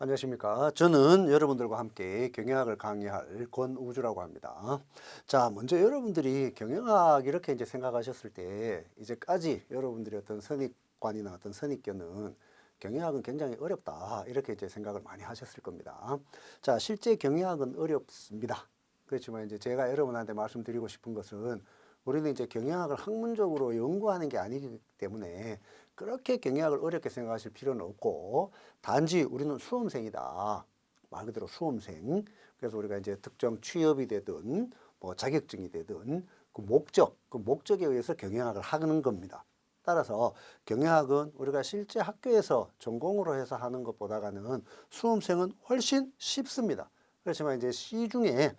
안녕하십니까. 저는 여러분들과 함께 경영학을 강의할 권우주라고 합니다. 자, 먼저 여러분들이 경영학 이렇게 이제 생각하셨을 때 이제까지 여러분들의 어떤 선입관이나 어떤 선입견은 경영학은 굉장히 어렵다 이렇게 이제 생각을 많이 하셨을 겁니다. 자, 실제 경영학은 어렵습니다. 그렇지만 이제 제가 여러분한테 말씀드리고 싶은 것은 우리는 이제 경영학을 학문적으로 연구하는 게 아니기 때문에 그렇게 경영학을 어렵게 생각하실 필요는 없고, 단지 우리는 수험생이다. 말 그대로 수험생. 그래서 우리가 이제 특정 취업이 되든 뭐 자격증이 되든 그 목적에 의해서 경영학을 하는 겁니다. 따라서 경영학은 우리가 실제 학교에서 전공으로 해서 하는 것보다는 수험생은 훨씬 쉽습니다. 그렇지만 이제 시중에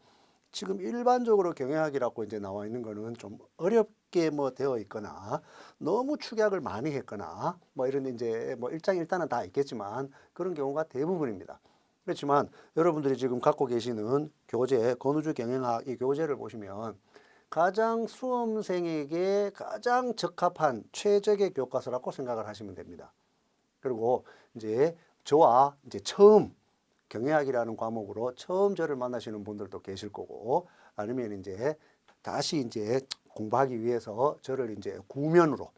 지금 일반적으로 경영학이라고 이제 나와 있는 거는 좀 어렵게 뭐 되어 있거나 너무 축약을 많이 했거나 뭐 이런 이제 뭐 일장일단은 다 있겠지만 그런 경우가 대부분입니다. 그렇지만 여러분들이 지금 갖고 계시는 교재, 권우주 경영학 이 교재를 보시면 가장 수험생에게 가장 적합한 최적의 교과서라고 생각을 하시면 됩니다. 그리고 이제 저와 이제 처음 경영학이라는 과목으로 처음 저를 만나시는 분들도 계실 거고, 아니면 이제 다시 이제 공부하기 위해서 저를 이제 구면으로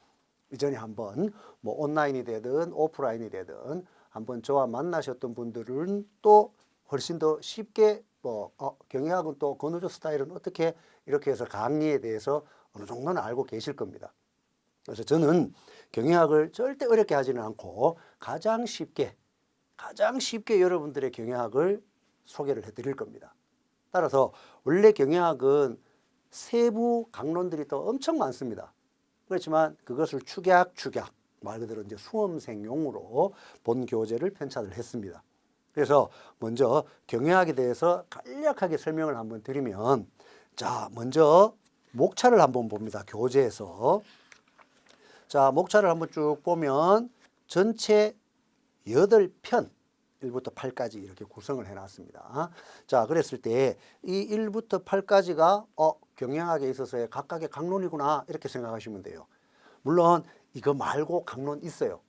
이전에 한번 뭐 온라인이 되든 오프라인이 되든 한번 저와 만나셨던 분들은 또 훨씬 더 쉽게 뭐 경영학은 또 권우주 스타일은 어떻게 이렇게 해서 강의에 대해서 어느 정도는 알고 계실 겁니다. 그래서 저는 경영학을 절대 어렵게 하지는 않고 가장 쉽게 여러분들의 경영학을 소개를 해드릴 겁니다. 따라서 원래 경영학은 세부 강론들이 또 엄청 많습니다. 그렇지만 그것을 말 그대로 이제 수험생용으로 본 교재를 편찬을 했습니다. 그래서 먼저 경영학에 대해서 간략하게 설명을 한번 드리면, 자, 먼저 목차를 한번 봅니다. 교재에서. 자, 목차를 한번 쭉 보면 전체 8편 1부터 8까지 이렇게 구성을 해놨습니다. 자, 그랬을 때 이 1부터 8까지가 경영학에 있어서의 각각의 강론이구나 이렇게 생각하시면 돼요. 물론 이거 말고 강론 있어요.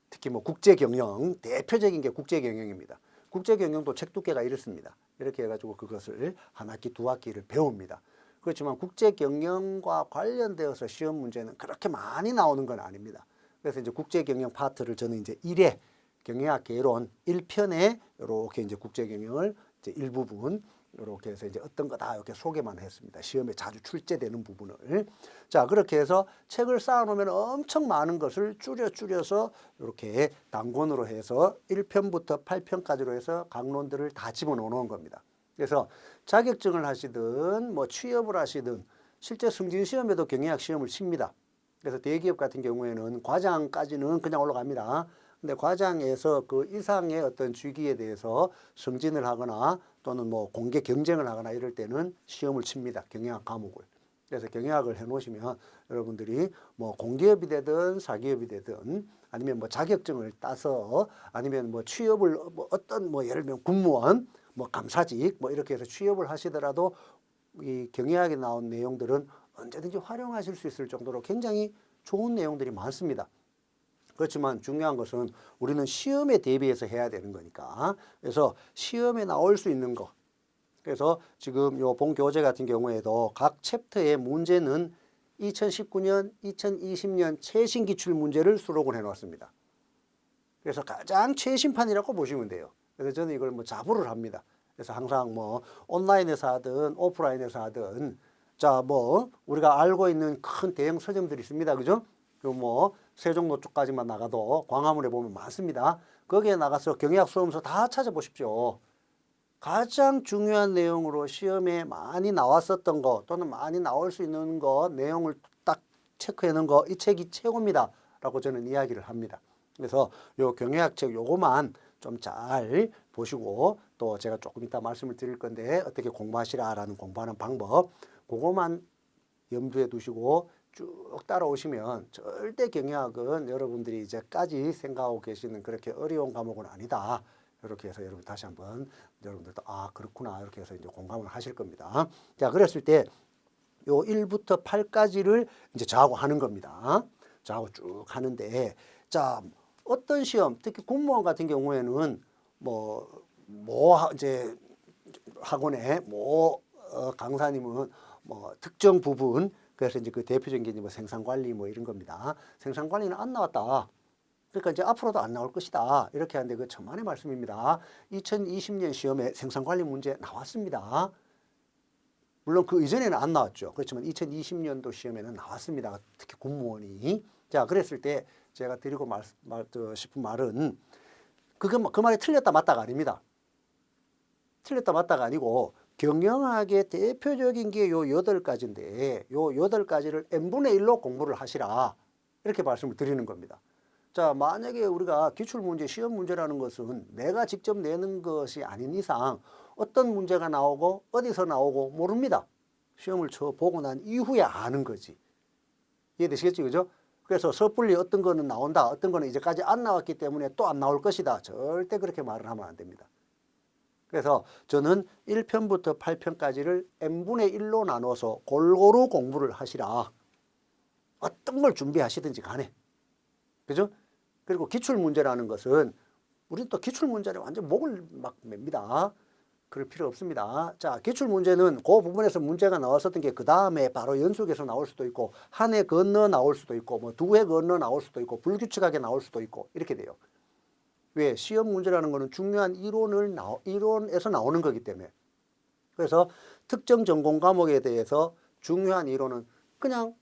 특히 뭐 국제경영, 대표적인 게 국제경영입니다. 국제경영도 책 두께가 이렇습니다. 이렇게 해가지고 그것을 한 학기, 두 학기를 배웁니다. 그렇지만 국제경영과 관련되어서 시험 문제는 그렇게 많이 나오는 건 아닙니다. 그래서 이제 국제경영 파트를 저는 이제 1회 경영학 개론 1편에 이렇게 이제 국제경영을 이제 일부분 이렇게 해서 이제 어떤 거다 이렇게 소개만 했습니다. 시험에 자주 출제되는 부분을. 자, 그렇게 해서 책을 쌓아놓으면 엄청 많은 것을 줄여서 이렇게 단권으로 해서 1편부터 8편까지로 해서 강론들을 다 집어넣는 겁니다. 그래서 자격증을 하시든 뭐 취업을 하시든 실제 승진 시험에도 경영학 시험을 칩니다. 그래서 대기업 같은 경우에는 과장까지는 그냥 올라갑니다. 근데 과장에서 그 이상의 어떤 직위에 대해서 승진을 하거나 또는 뭐 공개 경쟁을 하거나 이럴 때는 시험을 칩니다. 경영학 과목을. 그래서 경영학을 해놓으시면 여러분들이 뭐 공기업이 되든 사기업이 되든 아니면 뭐 자격증을 따서 아니면 뭐 취업을 뭐 어떤 뭐 예를 들면 군무원 뭐 감사직 뭐 이렇게 해서 취업을 하시더라도 이 경영학에 나온 내용들은 언제든지 활용하실 수 있을 정도로 굉장히 좋은 내용들이 많습니다. 그렇지만 중요한 것은 우리는 시험에 대비해서 해야 되는 거니까. 그래서 시험에 나올 수 있는 거. 그래서 지금 요 본 교재 같은 경우에도 각 챕터의 문제는 2019년, 2020년 최신 기출 문제를 수록을 해놨습니다. 그래서 가장 최신판이라고 보시면 돼요. 그래서 저는 이걸 뭐 자부를 합니다. 그래서 항상 뭐 온라인에서 하든 오프라인에서 하든 자, 뭐 우리가 알고 있는 큰 대형 서점들이 있습니다. 그죠? 그 뭐 세종로 쪽까지만 나가도 광화문에 보면 많습니다. 거기에 나가서 경영학 수험서 다 찾아보십시오. 가장 중요한 내용으로 시험에 많이 나왔었던 거 또는 많이 나올 수 있는 거 내용을 딱 체크해 놓은 거 이 책이 최고입니다. 라고 저는 이야기를 합니다. 그래서 요 경영학 책 요거만 좀 잘 보시고 또 제가 조금 이따 말씀을 드릴 건데 어떻게 공부하시라라는 공부하는 방법 그거만 염두에 두시고 쭉 따라오시면 절대 경영학은 여러분들이 이제까지 생각하고 계시는 그렇게 어려운 과목은 아니다. 이렇게 해서 여러분 다시 한번 여러분들도 아 그렇구나 이렇게 해서 이제 공감을 하실 겁니다. 자, 그랬을 때 요 1부터 8까지를 이제 저하고 하는 겁니다. 저하고 쭉 하는데 자, 어떤 시험 특히 공무원 같은 경우에는 이제 학원의 강사님은 뭐 특정 부분, 그래서 이제 그 대표적인 게 이제 뭐 생산관리 뭐 이런 겁니다. 생산관리는 안 나왔다. 그러니까 이제 앞으로도 안 나올 것이다. 이렇게 하는데 그 천만의 말씀입니다. 2020년 시험에 생산관리 문제 나왔습니다. 물론 그 이전에는 안 나왔죠. 그렇지만 2020년도 시험에는 나왔습니다. 특히 공무원이. 자, 그랬을 때 제가 드리고 싶은 말은 그 말이 틀렸다 맞다가 아닙니다. 틀렸다 맞다가 아니고 경영학의 대표적인 게 요 8가지인데 요 8가지를 n분의 1로 공부를 하시라. 이렇게 말씀을 드리는 겁니다. 자, 만약에 우리가 기출문제, 시험 문제라는 것은 내가 직접 내는 것이 아닌 이상 어떤 문제가 나오고 어디서 나오고 모릅니다. 시험을 보고 난 이후에 아는 거지. 이해되시겠죠? 그죠? 그래서 섣불리 어떤 거는 나온다, 어떤 거는 이제까지 안 나왔기 때문에 또 안 나올 것이다. 절대 그렇게 말을 하면 안 됩니다. 그래서 저는 1편부터 8편까지를 n분의 1로 나눠서 골고루 공부를 하시라. 어떤 걸 준비하시든지 간에. 그죠? 그리고 기출문제라는 것은 우리는 또 기출문제를 완전 목을 막 맵니다. 그럴 필요 없습니다. 자, 기출문제는 그 부분에서 문제가 나왔었던 게 그 다음에 바로 연속해서 나올 수도 있고 한 해 건너 나올 수도 있고 뭐 2회 건너 나올 수도 있고 불규칙하게 나올 수도 있고 이렇게 돼요. 왜? 시험 문제라는 거는 중요한 이론에서 나오는 거기 때문에. 그래서 특정 전공 과목에 대해서 중요한 이론은 그냥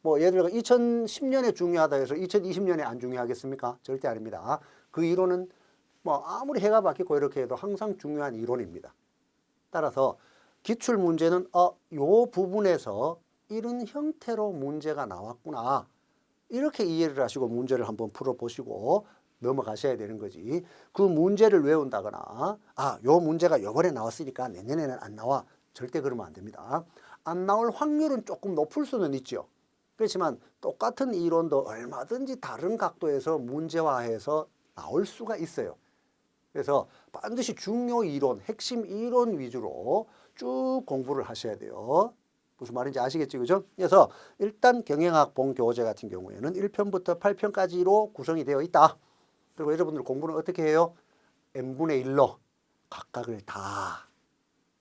뭐 예를 들어 2010년에 중요하다 해서 2020년에 안 중요하겠습니까? 절대 아닙니다. 그 이론은 뭐 아무리 해가 바뀌고 이렇게 해도 항상 중요한 이론입니다. 따라서 기출 문제는 요 부분에서 이런 형태로 문제가 나왔구나. 이렇게 이해를 하시고 문제를 한번 풀어보시고 넘어가셔야 되는 거지. 그 문제를 외운다거나 요 문제가 요번에 나왔으니까 내년에는 안 나와. 절대 그러면 안 됩니다. 안 나올 확률은 조금 높을 수는 있죠. 그렇지만 똑같은 이론도 얼마든지 다른 각도에서 문제화해서 나올 수가 있어요. 그래서 반드시 중요 이론, 핵심 이론 위주로 쭉 공부를 하셔야 돼요. 무슨 말인지 아시겠죠? 그죠? 그래서 일단 경영학 본교재 같은 경우에는 1편부터 8편까지로 구성이 되어 있다. 그리고 여러분들 공부는 어떻게 해요? n분의 1로 각각을 다